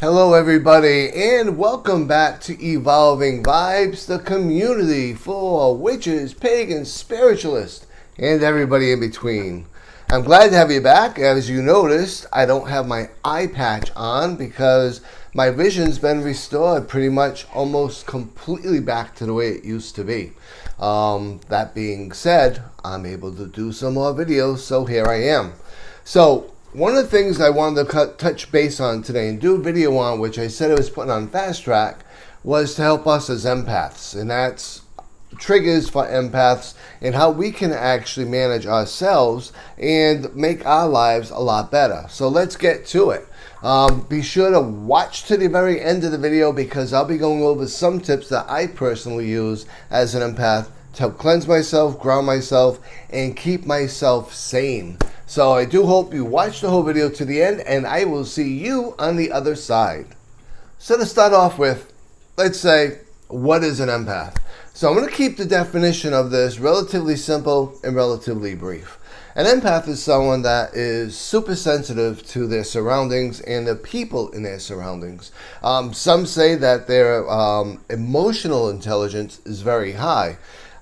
Hello everybody and welcome back to Evolving Vibes, the community for witches, pagans, spiritualists, and everybody in between. I'm glad to have you back. As you noticed, I don't have my eye patch on because my vision's been restored pretty much almost completely back to the way it used to be. That being said, I'm able to do some more videos, so here I am. So one of the things I wanted to touch base on today and do a video on, which I said I was putting on fast track, was to help us as empaths. And that's triggers for empaths and how we can actually manage ourselves and make our lives a lot better. So let's get to it. Be sure to watch to the very end of the video because I'll be going over some tips that I personally use as an empath to help cleanse myself, ground myself, and keep myself sane. So I do hope you watch the whole video to the end, and I will see you on the other side. So to start off with, let's say, what is an empath? So I'm going to keep the definition of this relatively simple and relatively brief. An empath is someone that is super sensitive to their surroundings and the people in their surroundings. Some say that their emotional intelligence is very high.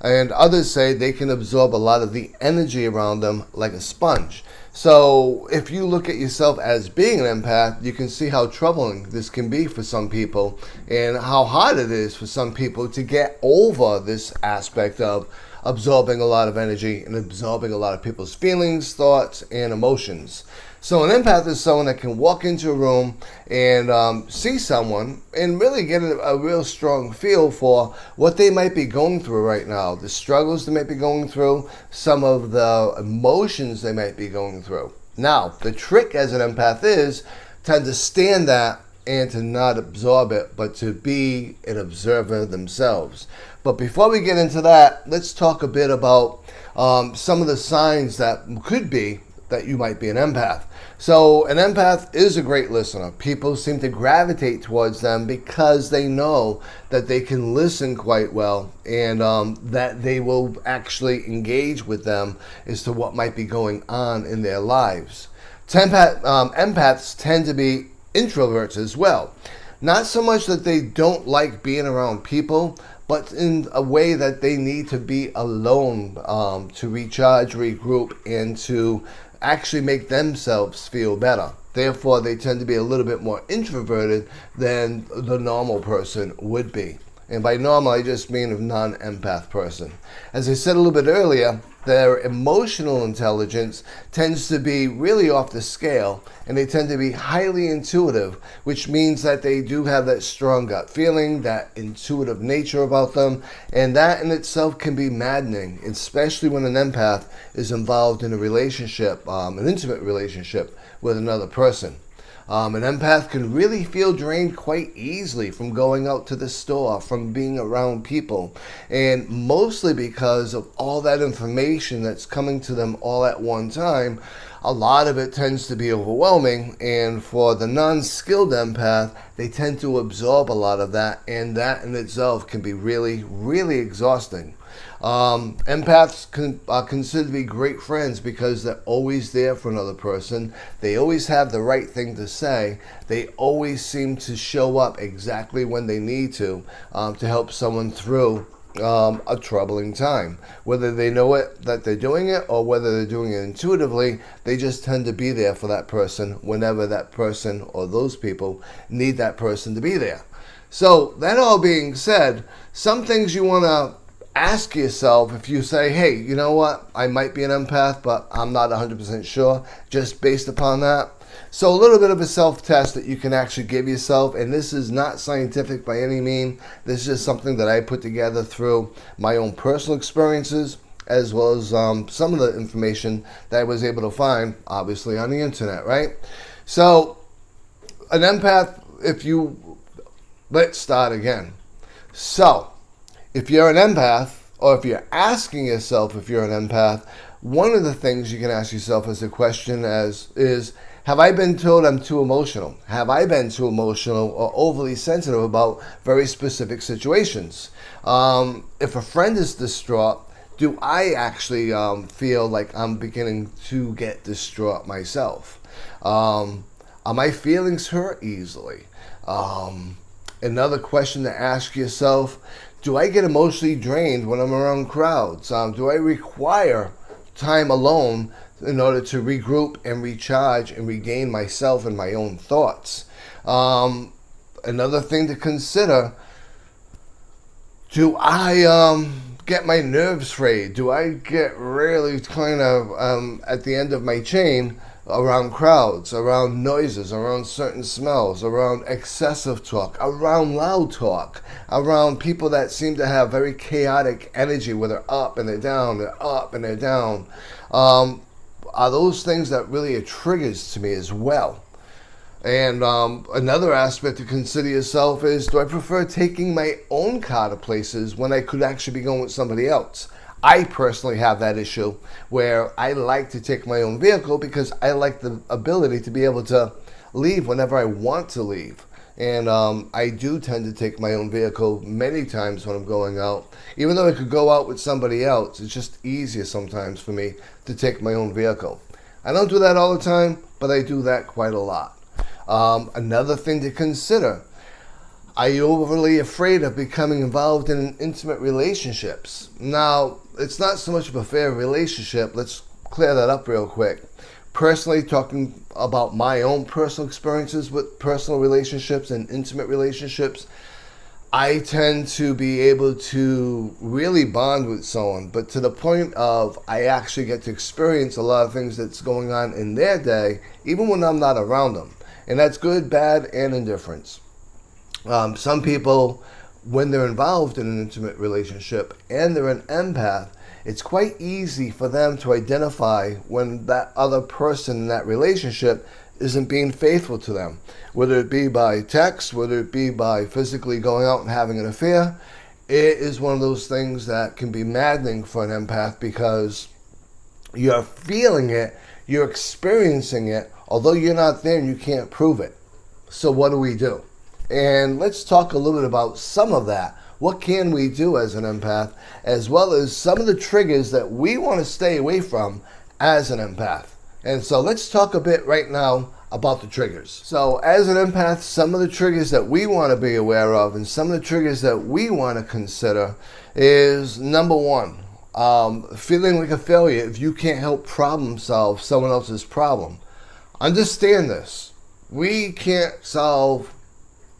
And others say they can absorb a lot of the energy around them like a sponge. So if you look at yourself as being an empath, you can see how troubling this can be for some people and how hard it is for some people to get over this aspect of absorbing a lot of energy and absorbing a lot of people's feelings, thoughts, and emotions. So an empath is someone that can walk into a room and see someone and really get a real strong feel for what they might be going through right now, the struggles they might be going through, some of the emotions they might be going through. Now, the trick as an empath is to understand that and to not absorb it, but to be an observer themselves. But before we get into that, let's talk a bit about some of the signs that could be that you might be an empath. So an empath is a great listener. People seem to gravitate towards them because they know that they can listen quite well and that they will actually engage with them as to what might be going on in their lives. Empaths tend to be introverts as well. Not so much that they don't like being around people, but in a way that they need to be alone to recharge, regroup, and to actually make themselves feel better. Therefore, they tend to be a little bit more introverted than the normal person would be. And by normal, I just mean a non-empath person. As I said a little bit earlier, their emotional intelligence tends to be really off the scale, and they tend to be highly intuitive, which means that they do have that strong gut feeling, that intuitive nature about them, and that in itself can be maddening, especially when an empath is involved in a relationship, an intimate relationship with another person. An empath can really feel drained quite easily from going out to the store, from being around people, and mostly because of all that information that's coming to them all at one time. A lot of it tends to be overwhelming, and for the non-skilled empath, they tend to absorb a lot of that, and that in itself can be really, really exhausting. Empaths are considered to be great friends because they're always there for another person. They always have the right thing to say. They always seem to show up exactly when they need to help someone through a troubling time. Whether they know it that they're doing it or whether they're doing it intuitively, they just tend to be there for that person whenever that person or those people need that person to be there. So that all being said, some things you want to ask yourself if you say, hey, you know what, I might be an empath, but I'm not 100% sure, just based upon that. So a little bit of a self-test that you can actually give yourself, and this is not scientific by any means. This is just something that I put together through my own personal experiences, as well as some of the information that I was able to find, obviously, on the internet, right? So an empath, let's start again. So if you're an empath, or if you're asking yourself if you're an empath, one of the things you can ask yourself as a question is, have I been told I'm too emotional? Have I been too emotional or overly sensitive about very specific situations? If a friend is distraught, do I actually feel like I'm beginning to get distraught myself? Are my feelings hurt easily? Another question to ask yourself, do I get emotionally drained when I'm around crowds? Do I require time alone in order to regroup and recharge and regain myself and my own thoughts? Another thing to consider, do I get my nerves frayed? Do I get really kind of at the end of my chain around crowds, around noises, around certain smells, around excessive talk, around loud talk, around people that seem to have very chaotic energy where they're up and they're down, they're up and they're down? Are those things that really are triggers to me as well? And another aspect to consider yourself is, do I prefer taking my own car to places when I could actually be going with somebody else? I personally have that issue where I like to take my own vehicle because I like the ability to be able to leave whenever I want to leave. And I do tend to take my own vehicle many times when I'm going out. Even though I could go out with somebody else, it's just easier sometimes for me to take my own vehicle. I don't do that all the time, but I do that quite a lot. Another thing to consider, are you overly afraid of becoming involved in intimate relationships? Now, it's not so much of a fair relationship. Let's clear that up real quick. Personally, talking about my own personal experiences with personal relationships and intimate relationships, I tend to be able to really bond with someone, but to the point of I actually get to experience a lot of things that's going on in their day, even when I'm not around them. And that's good, bad, and indifference. Some people, when they're involved in an intimate relationship and they're an empath, it's quite easy for them to identify when that other person in that relationship isn't being faithful to them, whether it be by text, whether it be by physically going out and having an affair. It is one of those things that can be maddening for an empath because you're feeling it, you're experiencing it, although you're not there and you can't prove it. So what do we do? And let's talk a little bit about some of that. What can we do as an empath, as well as some of the triggers that we want to stay away from as an empath. And so let's talk a bit right now about the triggers. So as an empath, some of the triggers that we want to be aware of and some of the triggers that we want to consider is, number one, feeling like a failure if you can't help problem solve someone else's problem. Understand this. We can't solve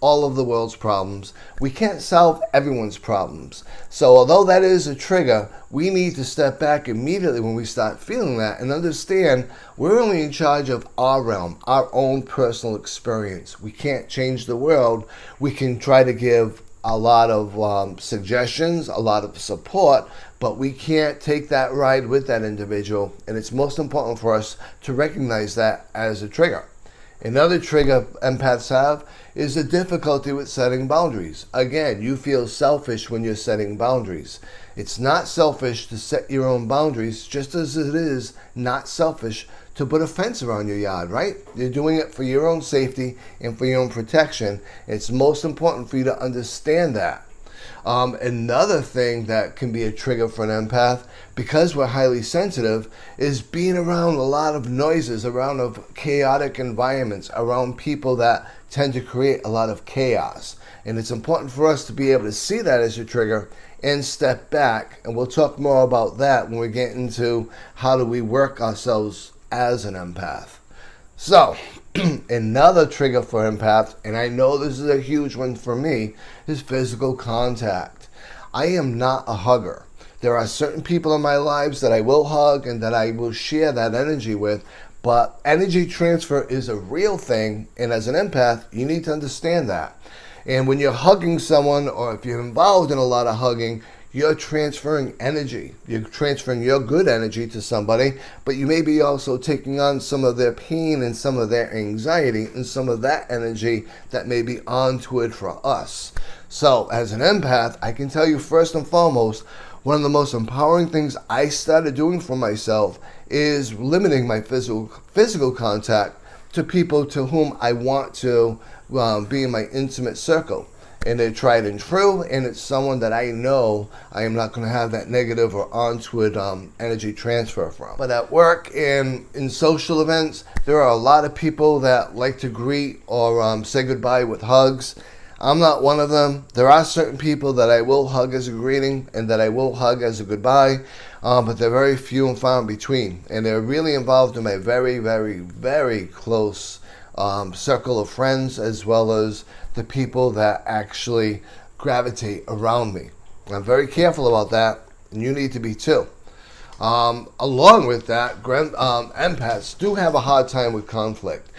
all of the world's problems. We can't solve everyone's problems. So although that is a trigger, we need to step back immediately when we start feeling that and understand we're only in charge of our realm, our own personal experience. We can't change the world. We can try to give a lot of suggestions, a lot of support, but we can't take that ride with that individual. And it's most important for us to recognize that as a trigger. Another trigger empaths have is the difficulty with setting boundaries. Again, you feel selfish when you're setting boundaries. It's not selfish to set your own boundaries, just as it is not selfish to put a fence around your yard, right? You're doing it for your own safety and for your own protection. It's most important for you to understand that. Another thing that can be a trigger for an empath, because we're highly sensitive, is being around a lot of noises, around of chaotic environments, around people that tend to create a lot of chaos. And it's important for us to be able to see that as a trigger and step back. And we'll talk more about that when we get into how do we work ourselves as an empath. So, another trigger for empaths, and I know this is a huge one for me, is physical contact. I am not a hugger. There are certain people in my lives that I will hug and that I will share that energy with, but energy transfer is a real thing, and as an empath, you need to understand that. And when you're hugging someone, or if you're involved in a lot of hugging, you're transferring energy. You're transferring your good energy to somebody, but you may be also taking on some of their pain and some of their anxiety and some of that energy that may be onto it for us. So as an empath, I can tell you first and foremost, one of the most empowering things I started doing for myself is limiting my physical contact to people to whom I want to be in my intimate circle. and they're tried and true, and it's someone that I know I am not going to have that negative or onward energy transfer from. But at work and in social events, there are a lot of people that like to greet or say goodbye with hugs. I'm not one of them. There are certain people that I will hug as a greeting and that I will hug as a goodbye, but they're very few and far in between. And they're really involved in my very, very, very close circle of friends, as well as the people that actually gravitate around me. I'm very careful about that, and you need to be too. Along with that, empaths do have a hard time with conflict.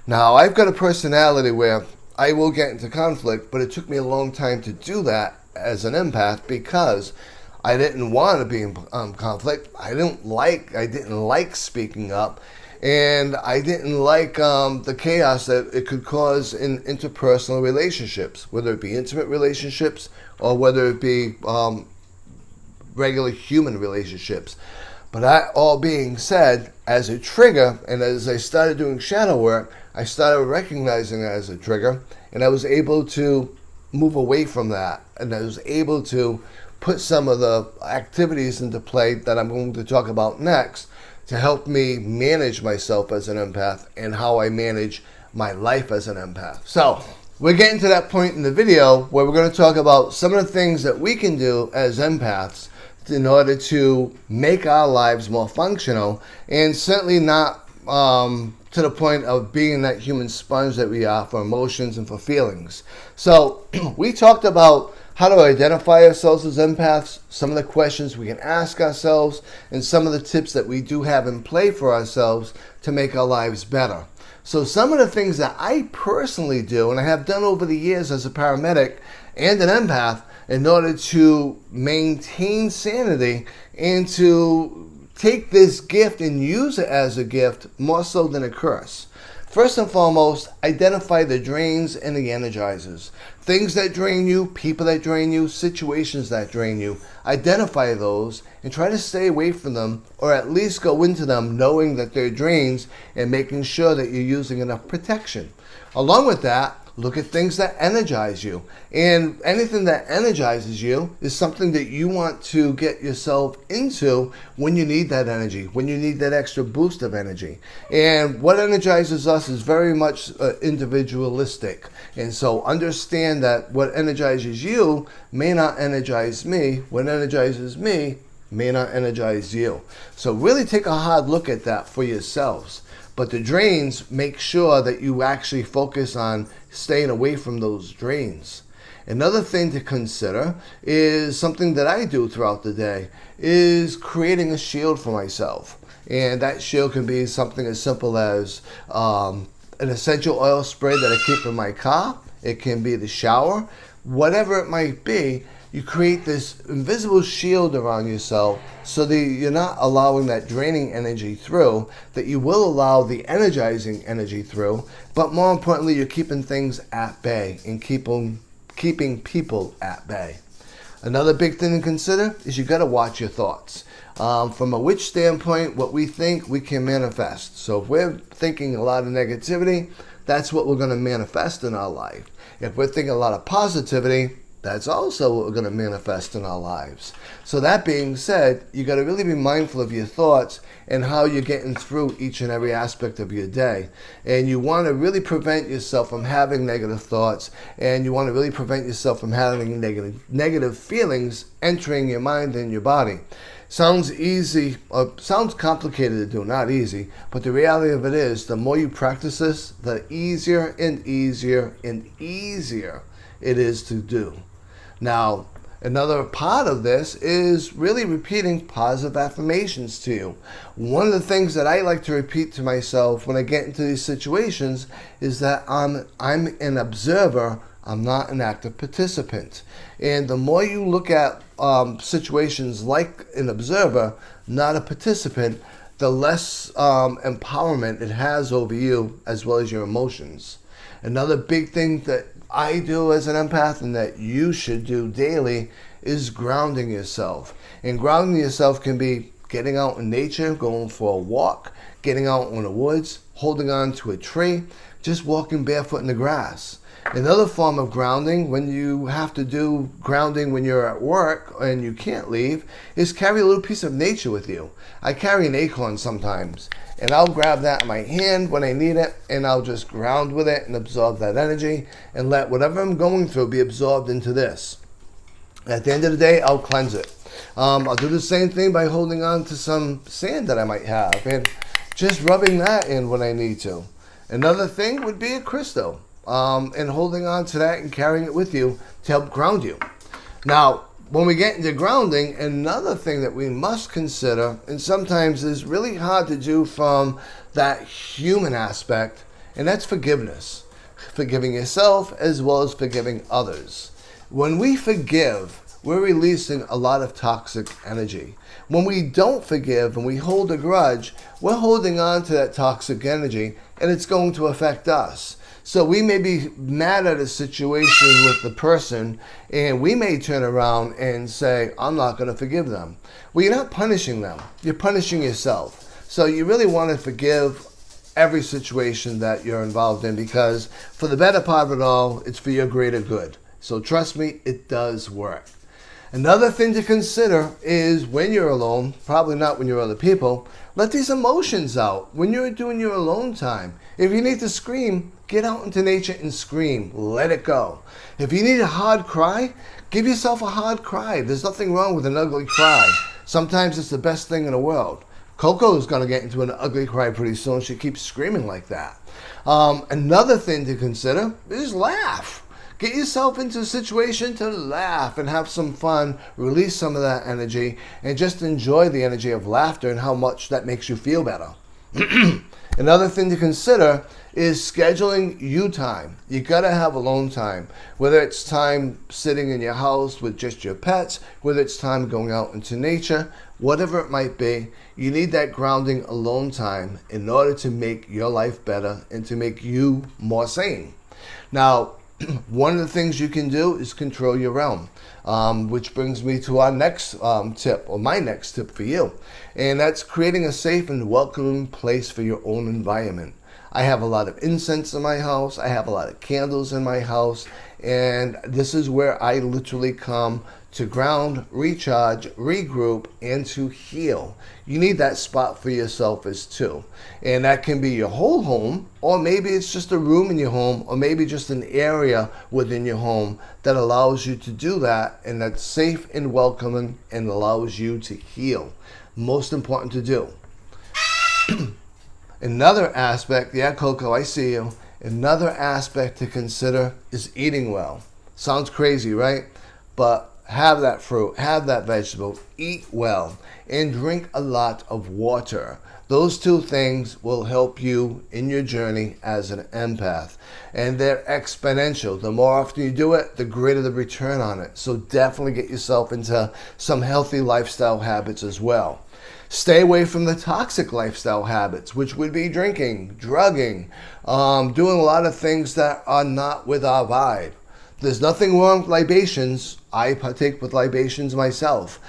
Now, I've got a personality where I will get into conflict, but it took me a long time to do that as an empath because I didn't want to be in conflict. I didn't like speaking up, and I didn't like the chaos that it could cause in interpersonal relationships, whether it be intimate relationships or whether it be regular human relationships. But that all being said, as a trigger, and as I started doing shadow work, I started recognizing it as a trigger, and I was able to move away from that, and I was able to put some of the activities into play that I'm going to talk about next to help me manage myself as an empath and how I manage my life as an empath. So we're getting to that point in the video where we're going to talk about some of the things that we can do as empaths in order to make our lives more functional, and certainly not to the point of being that human sponge that we are for emotions and for feelings. So we talked about how to identify ourselves as empaths, some of the questions we can ask ourselves, and some of the tips that we do have in play for ourselves to make our lives better. So some of the things that I personally do, and I have done over the years as a paramedic and an empath, in order to maintain sanity and to take this gift and use it as a gift more so than a curse. First and foremost, identify the drains and the energizers. Things that drain you, people that drain you, situations that drain you. Identify those and try to stay away from them, or at least go into them knowing that they're drains and making sure that you're using enough protection. Along with that, look at things that energize you. And anything that energizes you is something that you want to get yourself into when you need that energy, when you need that extra boost of energy. And what energizes us is very much individualistic. And so understand that what energizes you may not energize me. What energizes me may not energize you. So really take a hard look at that for yourselves. But the drains, make sure that you actually focus on staying away from those drains. Another thing to consider is something that I do throughout the day is creating a shield for myself. And that shield can be something as simple as an essential oil spray that I keep in my car. It can be the shower. Whatever it might be, you create this invisible shield around yourself so that you're not allowing that draining energy through, that you will allow the energizing energy through, but more importantly, you're keeping things at bay and keeping people at bay. Another big thing to consider is you got to watch your thoughts. From a witch standpoint, what we think, we can manifest. So if we're thinking a lot of negativity, that's what we're going to manifest in our life. If we're thinking a lot of positivity, that's also what we're going to manifest in our lives. So that being said, you got to really be mindful of your thoughts and how you're getting through each and every aspect of your day. And you want to really prevent yourself from having negative thoughts, and you want to really prevent yourself from having negative feelings entering your mind and your body. Sounds easy, or sounds complicated to do, not easy, but the reality of it is the more you practice this, the easier and easier and easier it is to do. Now, another part of this is really repeating positive affirmations to you. One of the things that I like to repeat to myself when I get into these situations is that I'm an observer, I'm not an active participant. And the more you look at situations like an observer, not a participant, the less empowerment it has over you as well as your emotions. Another big thing that I do as an empath and that you should do daily is grounding yourself. And grounding yourself can be getting out in nature, going for a walk, getting out in the woods, holding on to a tree, just walking barefoot in the grass. Another form of grounding, when you have to do grounding when you're at work and you can't leave, is carry a little piece of nature with you. I carry an acorn sometimes, and I'll grab that in my hand when I need it, and I'll just ground with it and absorb that energy and let whatever I'm going through be absorbed into this. At the end of the day, I'll cleanse it. I'll do the same thing by holding on to some sand that I might have and just rubbing that in when I need to. Another thing would be a crystal. And holding on to that and carrying it with you to help ground you. Now, when we get into grounding, another thing that we must consider, and sometimes is really hard to do from that human aspect, and that's forgiveness. Forgiving yourself as well as forgiving others. When we forgive, we're releasing a lot of toxic energy. When we don't forgive and we hold a grudge, we're holding on to that toxic energy, and it's going to affect us. So we may be mad at a situation with the person, and we may turn around and say, I'm not going to forgive them. Well, you're not punishing them. You're punishing yourself. So you really want to forgive every situation that you're involved in, because for the better part of it all, it's for your greater good. So trust me, it does work. Another thing to consider is when you're alone, probably not when you're with other people, let these emotions out when you're doing your alone time. If you need to scream, get out into nature and scream. Let it go. If you need a hard cry, give yourself a hard cry. There's nothing wrong with an ugly cry. Sometimes it's the best thing in the world. Coco is going to get into an ugly cry pretty soon. She keeps screaming like that. Another thing to consider is laugh. Get yourself into a situation to laugh and have some fun, release some of that energy, and just enjoy the energy of laughter and how much that makes you feel better. Another thing to consider is scheduling you time. You gotta have alone time. Whether it's time sitting in your house with just your pets, whether it's time going out into nature, whatever it might be, you need that grounding alone time in order to make your life better and to make you more sane. Now, one of the things you can do is control your realm, which brings me to our next tip, or my next tip for you. And that's creating a safe and welcoming place for your own environment. I have a lot of incense in my house. I have a lot of candles in my house. And this is where I literally come to ground, recharge, regroup, and to heal. You need that spot for yourself as too. And that can be your whole home, or maybe it's just a room in your home, or maybe just an area within your home that allows you to do that, and that's safe and welcoming and allows you to heal. Most important to do. Another aspect, yeah, Coco, I see you. Another aspect to consider is eating well. Sounds crazy, right? But have that fruit, have that vegetable, eat well, and drink a lot of water. Those two things will help you in your journey as an empath. And they're exponential. The more often you do it, the greater the return on it. So definitely get yourself into some healthy lifestyle habits as well. Stay away from the toxic lifestyle habits, which would be drinking, drugging, doing a lot of things that are not with our vibe. There's nothing wrong with libations. I partake with libations myself.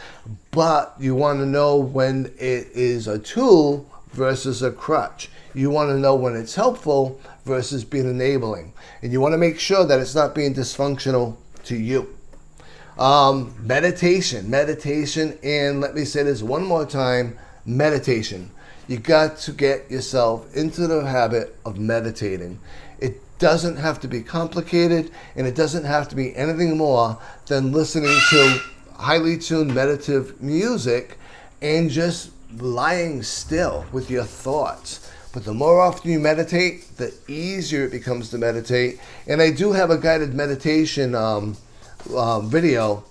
But you want to know when it is a tool versus a crutch. You want to know when it's helpful versus being enabling. And you want to make sure that it's not being dysfunctional to you. Meditation, and let me say this one more time, meditation. You got to get yourself into the habit of meditating. It doesn't have to be complicated, and it doesn't have to be anything more than listening to highly tuned meditative music and just lying still with your thoughts. But the more often you meditate, the easier it becomes to meditate. And I do have a guided meditation video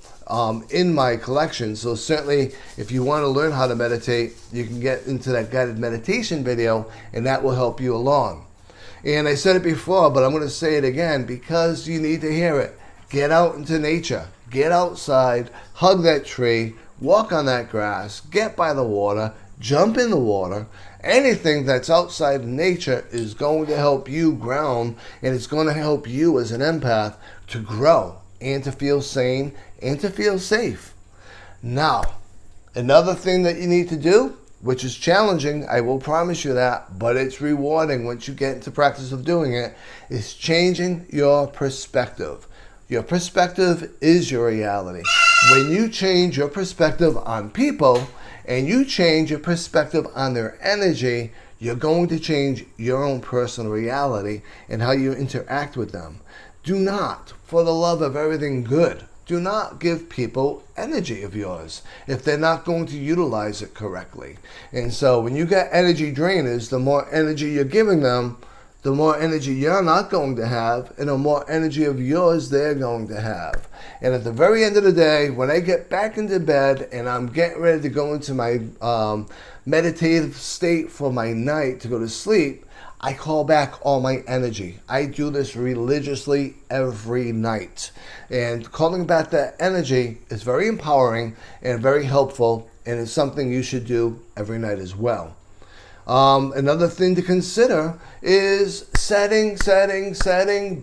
in my collection. So certainly if you want to learn how to meditate, you can get into that guided meditation video, and that will help you along. And I said it before, but I'm going to say it again because you need to hear it. Get out into nature. Get outside. Hug that tree. Walk on that grass. Get by the water. Jump in the water. Anything that's outside of nature is going to help you ground, and it's going to help you as an empath to grow and to feel sane and to feel safe. Now, another thing that you need to do which is challenging, I will promise you that, but it's rewarding once you get into practice of doing it, is changing your perspective. Your perspective is your reality. When you change your perspective on people and you change your perspective on their energy, you're going to change your own personal reality and how you interact with them. Do not, for the love of everything good, do not give people energy of yours if they're not going to utilize it correctly. And so when you get energy drainers, the more energy you're giving them, the more energy you're not going to have, and the more energy of yours they're going to have. And at the very end of the day, when I get back into bed and I'm getting ready to go into my meditative state for my night to go to sleep, I call back all my energy. I do this religiously every night. And calling back that energy is very empowering and very helpful, and it's something you should do every night as well. Another thing to consider is setting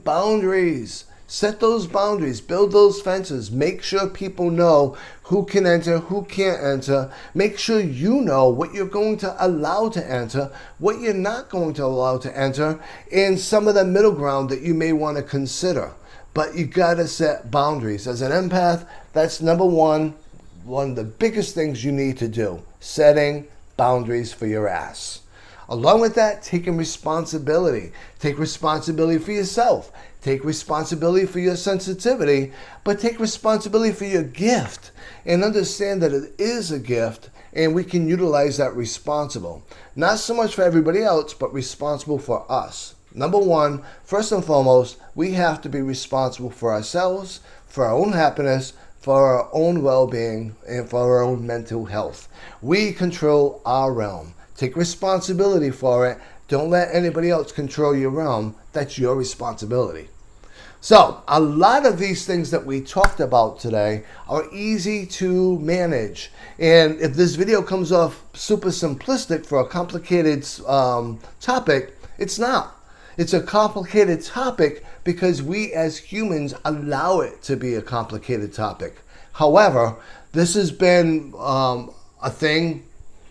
boundaries. Set those boundaries, build those fences, make sure people know who can enter, who can't enter. Make sure you know what you're going to allow to enter, what you're not going to allow to enter, and some of the middle ground that you may want to consider. But you gotta set boundaries. As an empath, that's number one of the biggest things you need to do, setting boundaries for your ass. Along with that, taking responsibility. Take responsibility for yourself. Take responsibility for your sensitivity, but take responsibility for your gift and understand that it is a gift and we can utilize that responsible. Not so much for everybody else, but responsible for us. Number one, first and foremost, we have to be responsible for ourselves, for our own happiness, for our own well-being, and for our own mental health. We control our realm. Take responsibility for it. Don't let anybody else control your realm. That's your responsibility. So, a lot of these things that we talked about today are easy to manage. And if this video comes off super simplistic for a complicated topic, it's not. It's a complicated topic because we as humans allow it to be a complicated topic. However, this has been a thing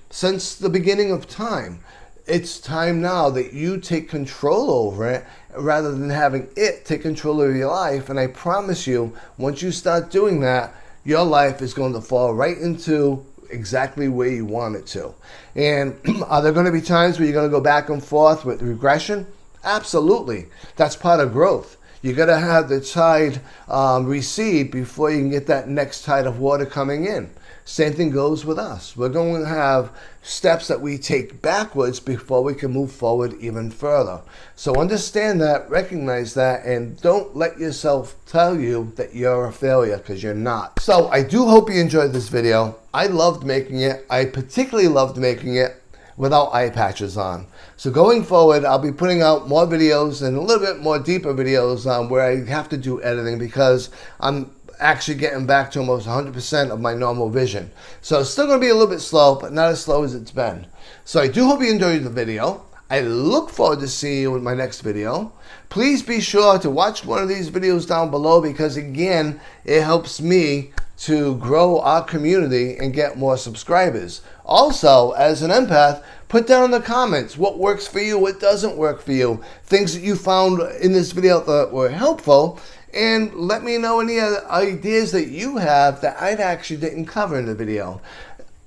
since the beginning of time. It's time now that you take control over it rather than having it take control of your life. And I promise you, once you start doing that, your life is going to fall right into exactly where you want it to. And are there going to be times where you're going to go back and forth with regression? Absolutely. That's part of growth. You got to have the tide recede before you can get that next tide of water coming in. Same thing goes with us. We're going to have steps that we take backwards before we can move forward even further. So understand that, recognize that, and don't let yourself tell you that you're a failure, because you're not. So I do hope you enjoyed this video. I loved making it. I particularly loved making it without eye patches on. So going forward, I'll be putting out more videos and a little bit more deeper videos where I have to do editing, because I'm actually getting back to almost 100% of my normal vision. So it's still going to be a little bit slow, but not as slow as it's been. So I do hope you enjoyed the video. I look forward to seeing you in my next video. Please be sure to watch one of these videos down below, because again, it helps me to grow our community and get more subscribers. Also, as an empath, put down in the comments what works for you, what doesn't work for you, things that you found in this video that were helpful, and let me know any other ideas that you have that I actually didn't cover in the video.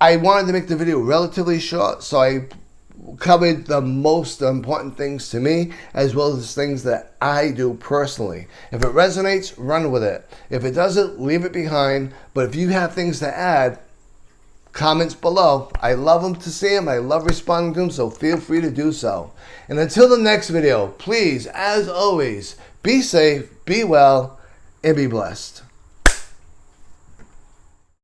I wanted to make the video relatively short, so I covered the most important things to me, as well as things that I do personally. If it resonates, run with it. If it doesn't, leave it behind. But if you have things to add, comments below. I love them to see them. I love responding to them, so feel free to do so. And until the next video, please, as always, be safe, be well, and be blessed.